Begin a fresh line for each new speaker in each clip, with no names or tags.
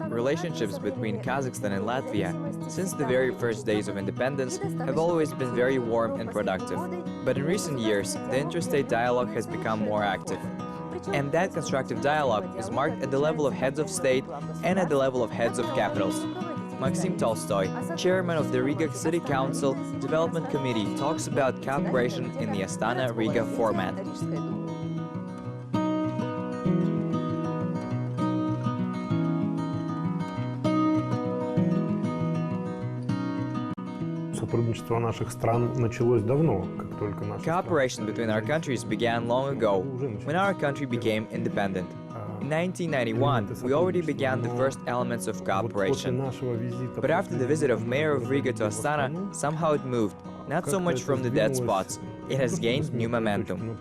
relationships between Kazakhstan and Latvia, since the very first days of independence, have always been very warm and productive. But in recent years, the interstate dialogue has become more active. And that constructive dialogue is marked at the level of heads of state and at the level of heads of capitals. Maxim Tolstoy, chairman of the Riga City Council Development Committee, talks about cooperation in the Astana-Riga format. Cooperation between our countries began long ago, when our country became independent. In 1991, we already began the first elements of cooperation. But after the visit of Mayor of Riga to Astana, somehow it moved, not so much from the dead spots. It has gained new momentum.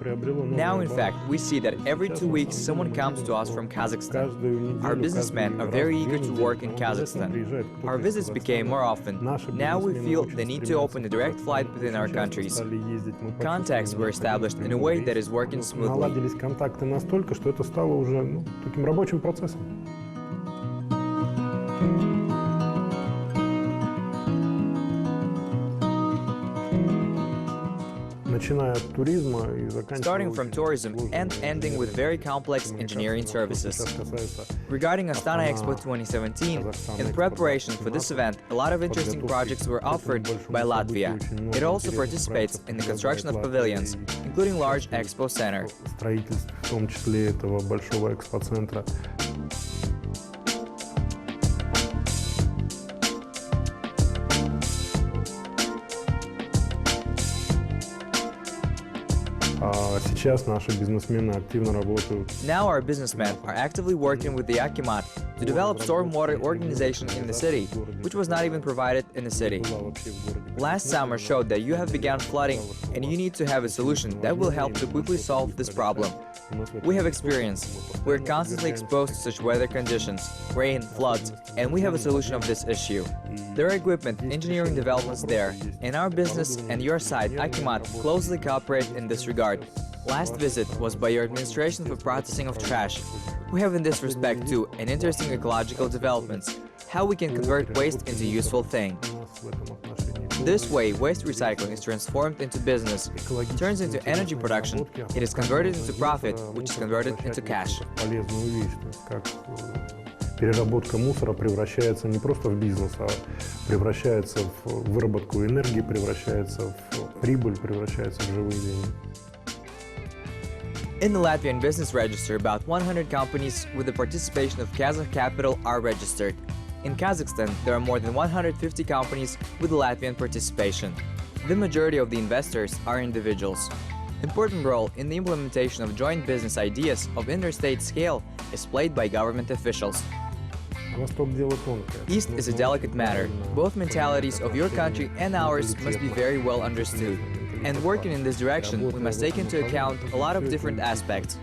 Now, in fact, we see that every 2 weeks someone comes to us from Kazakhstan. Our businessmen are very eager to work in Kazakhstan. Our visits became more often. Now we feel the need to open a direct flight between our countries. Contacts were established in a way that is working smoothly. Starting from tourism and ending with very complex engineering services. Regarding Astana Expo 2017, in preparation for this event, a lot of interesting projects were offered by Latvia. It also participates in the construction of pavilions, including large expo center. Now our businessmen are actively working with the Akimat to develop stormwater organization in the city, which was not even provided in the city. Last summer showed that you have begun flooding and you need to have a solution that will help to quickly solve this problem. We have experience. We're constantly exposed to such weather conditions, rain, floods, and we have a solution of this issue. There are equipment, engineering developments there, and our business and your side, Akimat, closely cooperate in this regard. Last visit was by your administration for processing of trash. We have in this respect too an interesting ecological developments, how we can convert waste into useful thing. This way, waste recycling is transformed into business, turns into energy production, it is converted into profit, which is converted into cash.
Переработка мусора превращается не просто в бизнес, а превращается в выработку энергии, превращается в прибыль, превращается в живые деньги.
In the Latvian business register, about 100 companies with the participation of Kazakh capital are registered. In Kazakhstan, there are more than 150 companies with Latvian participation. The majority of the investors are individuals. Important role in the implementation of joint business ideas of interstate scale is played by government officials. East is a delicate matter. Both mentalities of your country and ours must be very well understood. And working in this direction, we must take into account a lot of different aspects.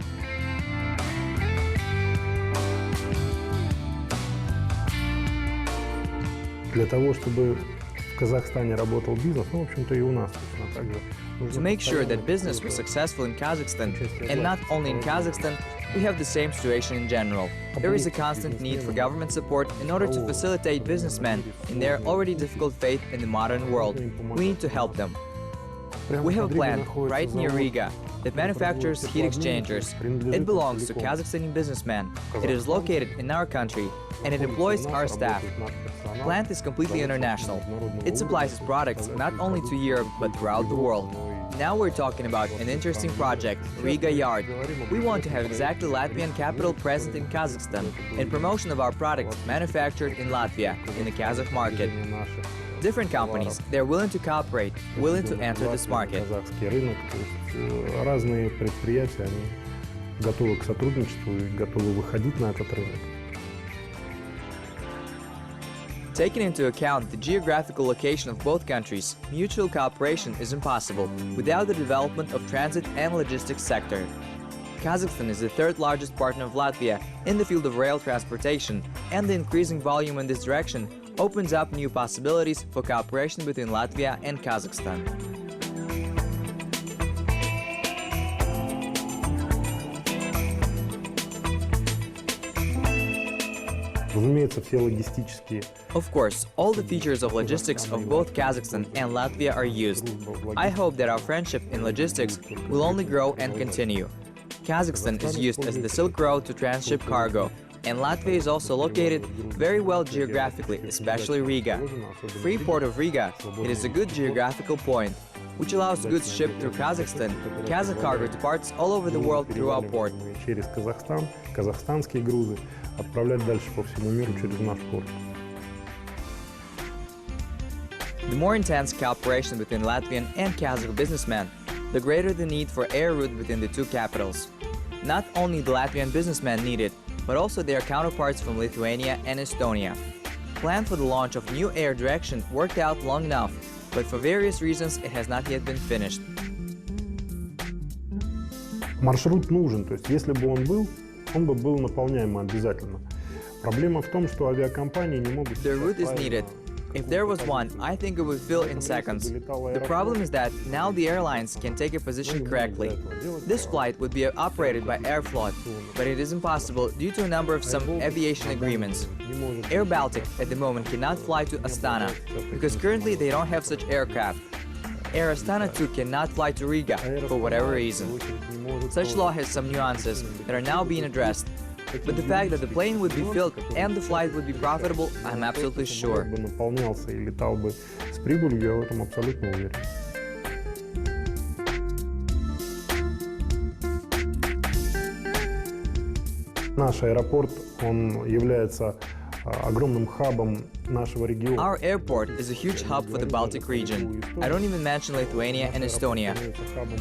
Для того, чтобы в Казахстане работал бизнес, ну, в общем-то, и у нас точно так же.
To make sure that business was successful in Kazakhstan, and not only in Kazakhstan, we have the same situation in general. There is a constant need for government support in order to facilitate businessmen in their already difficult fate in the modern world. We need to help them. We have a plant right near Riga that manufactures heat exchangers. It belongs to Kazakhstani businessmen. It is located in our country, and it employs our staff. The plant is completely international. It supplies its products not only to Europe, but throughout the world. Now we're talking about an interesting project, Riga Yard. We want to have exactly Latvian capital present in Kazakhstan and promotion of our products manufactured in Latvia, in the Kazakh market. Different companies, they're willing to cooperate, willing to enter this market.
Разные предприятия, они готовы к сотрудничеству и готовы выходить на этот рынок.
Taking into account the geographical location of both countries, mutual cooperation is impossible without the development of transit and logistics sector. Kazakhstan is the third largest partner of Latvia in the field of rail transportation, and the increasing volume in this direction opens up new possibilities for cooperation between Latvia and Kazakhstan.
Разумеется, все логистические.
Of course, all the features of logistics of both Kazakhstan and Latvia are used. I hope that our friendship in logistics will only grow and continue. Kazakhstan is used as the Silk Road to transship cargo, and Latvia is also located very well geographically, especially Riga. Free port of Riga, it is a good geographical point, which allows goods shipped through Kazakhstan, Kazakh cargo departs all over the world through our port.
Через Казахстан, казахстанские грузы отправлять дальше по всему миру через наш порт.
The more intense cooperation between Latvian and Kazakh businessmen, the greater the need for air route between the two capitals. Not only the Latvian businessmen need it, but also their counterparts from Lithuania and Estonia. Plan for the launch of new air direction worked out long enough, but for various reasons it has not yet been finished.
Маршрут нужен, то есть если бы он бы был наполняем обязательно. Проблема в том, что авиакомпании не могут...
The route is needed. If there was one, I think it would fill in seconds. The problem is that now the airlines can take a position correctly. This flight would be operated by Airflot, but it is impossible due to a number of some aviation agreements. Air Baltic at the moment cannot fly to Astana, because currently they don't have such aircraft. Air Astana too cannot fly to Riga, for whatever reason. Such law has some nuances that are now being addressed. But the fact that the plane would be filled and the flight would be profitable, I'm absolutely sure.
Бы наполнялся и летал бы с прибылью, я в этом абсолютно уверен. Наш аэропорт, он является огромным хабом нашего региона.
Our airport is a huge hub for the Baltic region. I don't even mention Lithuania and Estonia.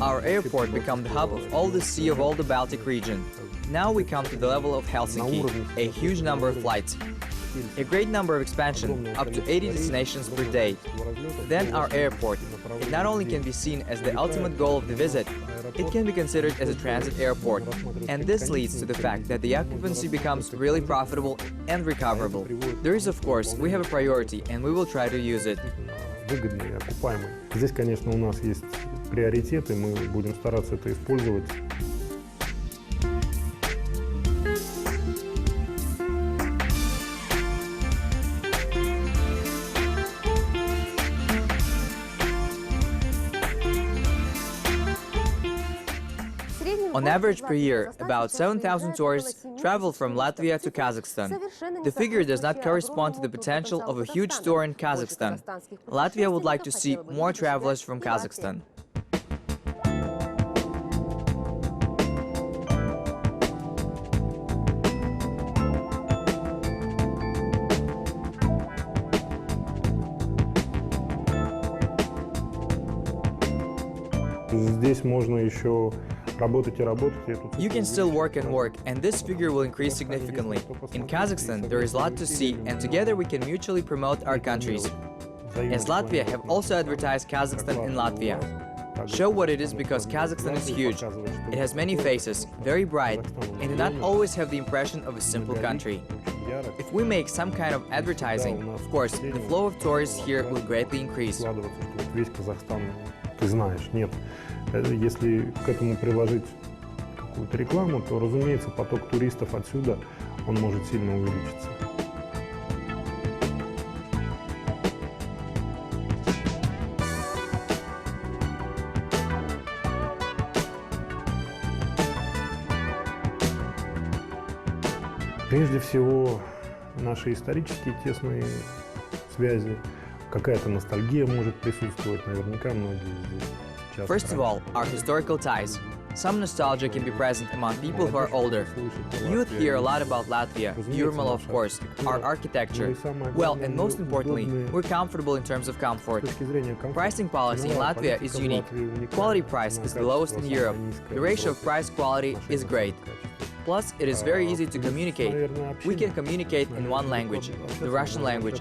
Our airport became the hub of all the sea of all the Baltic region. Now we come to the level of Helsinki, a huge number of flights. A great number of expansion, up to 80 destinations per day. Then our airport, it not only can be seen as the ultimate goal of the visit, it can be considered as a transit airport. And this leads to the fact that the occupancy becomes really profitable and recoverable. There is, of course, we have a priority and we will try to use it.
Выгодный и окупаемый. Здесь, конечно, у нас есть приоритеты, мы будем стараться это использовать.
On average per year, about 7,000 tourists travel from Latvia to Kazakhstan. The figure does not correspond to the potential of a huge tour in Kazakhstan. Latvia would like to see more travelers from Kazakhstan.
Здесь можно еще работать и работать.
You can still work, and this figure will increase significantly. In Kazakhstan, there is a lot to see, and together we can mutually promote our countries. As Latvia have also advertised Kazakhstan and Latvia. Show what it is, because Kazakhstan is huge. It has many faces, very bright, and do not always have the impression of a simple country. If we make some kind of advertising, of course, the flow of tourists here will greatly increase.
Весь Казахстан, ты знаешь, нет. Если к этому приложить какую-то рекламу, то, разумеется, поток туристов отсюда, он может сильно увеличиться. Прежде всего, наши исторические тесные связи, какая-то ностальгия может присутствовать, наверняка многие здесь.
First of all, our historical ties. Some nostalgia can be present among people who are older. Youth hear a lot about Latvia, Yurmala of course, our architecture. Well, and most importantly, we're comfortable in terms of comfort. Pricing policy in Latvia is unique. Quality price is the lowest in Europe. The ratio of price-quality is great. Plus, it is very easy to communicate. We can communicate in one language, the Russian language.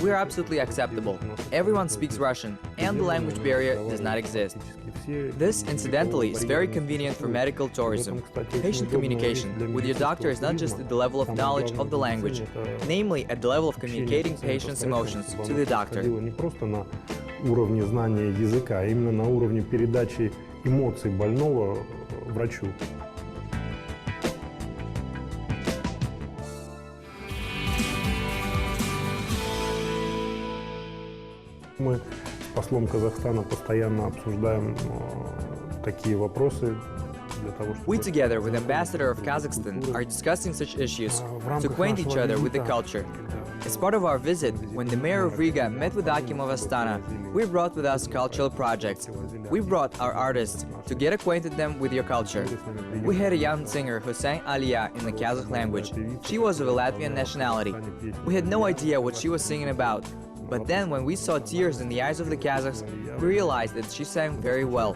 We are absolutely acceptable. Everyone speaks Russian, and the language barrier does not exist. This, incidentally, is very convenient for medical tourism. Patient communication with your doctor is not just at the level of knowledge of the language, namely at the level of communicating patient's emotions to the doctor.
Не просто на уровне знания языка, а именно на уровне передачи эмоций больного врачу. Мы с послом Казахстана постоянно обсуждаем такие вопросы.
We, together with Ambassador of Kazakhstan, are discussing such issues to acquaint each other with the culture. As part of our visit, when the mayor of Riga met with Akim of Astana, we brought with us cultural projects. We brought our artists to get acquainted them with your culture. We had a young singer who sang Aliyah in the Kazakh language. She was of a Latvian nationality. We had no idea what she was singing about. But then, when we saw tears in the eyes of the Kazakhs, we realized that she sang very well.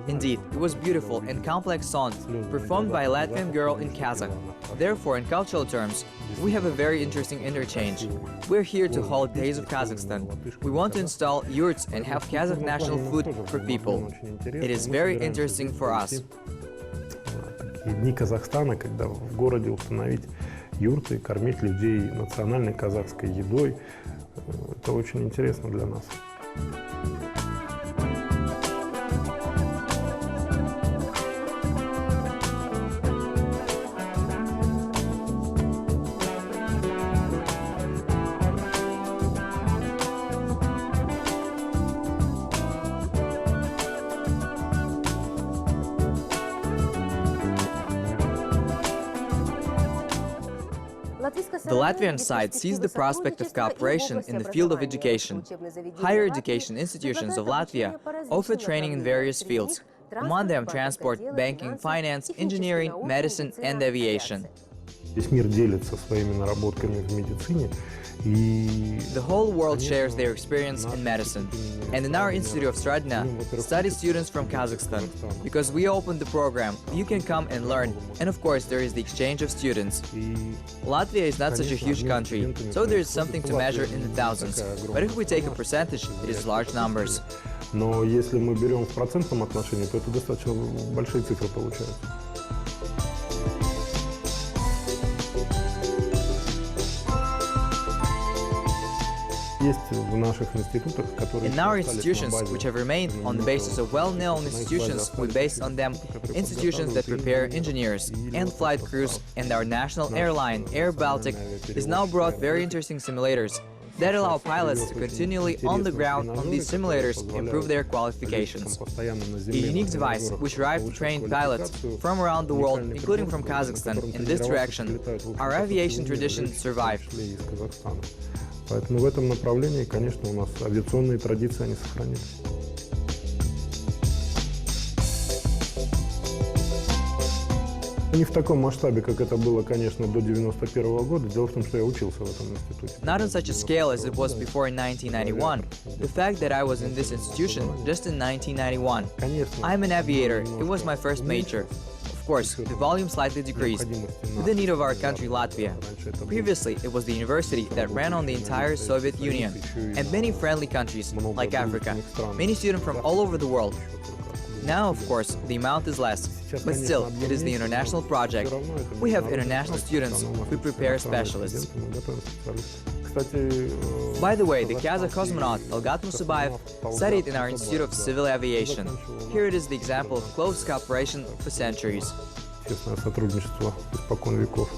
Indeed, it was beautiful and complex song, performed by a Latvian girl in Kazakh. Therefore, in cultural terms, we have a very interesting interchange. We're here to hold Days of Kazakhstan. We want to install yurts and have Kazakh national food for people. It is very interesting for us.
Дни Казахстана, когда в городе установить юрты, кормить людей национальной казахской едой, это очень интересно для нас.
The Latvian side sees the prospect of cooperation in the field of education. Higher education institutions of Latvia offer training in various fields, among them transport, banking, finance, engineering, medicine and aviation.
Весь мир делится своими наработками в медицине.
The whole world shares their experience in medicine. And in our Institute of Stradina, study students from Kazakhstan. Because we opened the program, you can come and learn. And of course, there is the exchange of students. Latvia is not such a huge country, so there is something to measure in the thousands. But if we take a percentage, it is large numbers.
Но если мы берем в процентном отношении, то это достаточно большие цифры получаются.
In our institutions, which have remained on the basis of well-known institutions, we base on them institutions that prepare engineers and flight crews, and our national airline, Air Baltic, is now brought very interesting simulators that allow pilots to continually on the ground on these simulators improve their qualifications. A unique device which arrived to train pilots from around the world, including from Kazakhstan, in this direction. Our aviation tradition survived.
Поэтому в этом направлении, конечно, у нас авиационные традиции, они сохранились. Не в таком масштабе, как это было, конечно, до 91 года. Дело в том, что я учился в этом институте.
Not on such a scale as it was before in 1991. The fact that I was in this institution just in 1991. I'm an aviator. It was my first major. Of course, the volume slightly decreased, with the need of our country Latvia. Previously, it was the university that ran on the entire Soviet Union, and many friendly countries, like Africa, many students from all over the world. Now, of course, the amount is less, but still, it is the international project. We have international students, we prepare specialists. By the way, the Kazakh cosmonaut Elgat Musabayev studied in our Institute of Civil Aviation. Here it is the example of close cooperation for centuries.
Тесное сотрудничество испокон веков.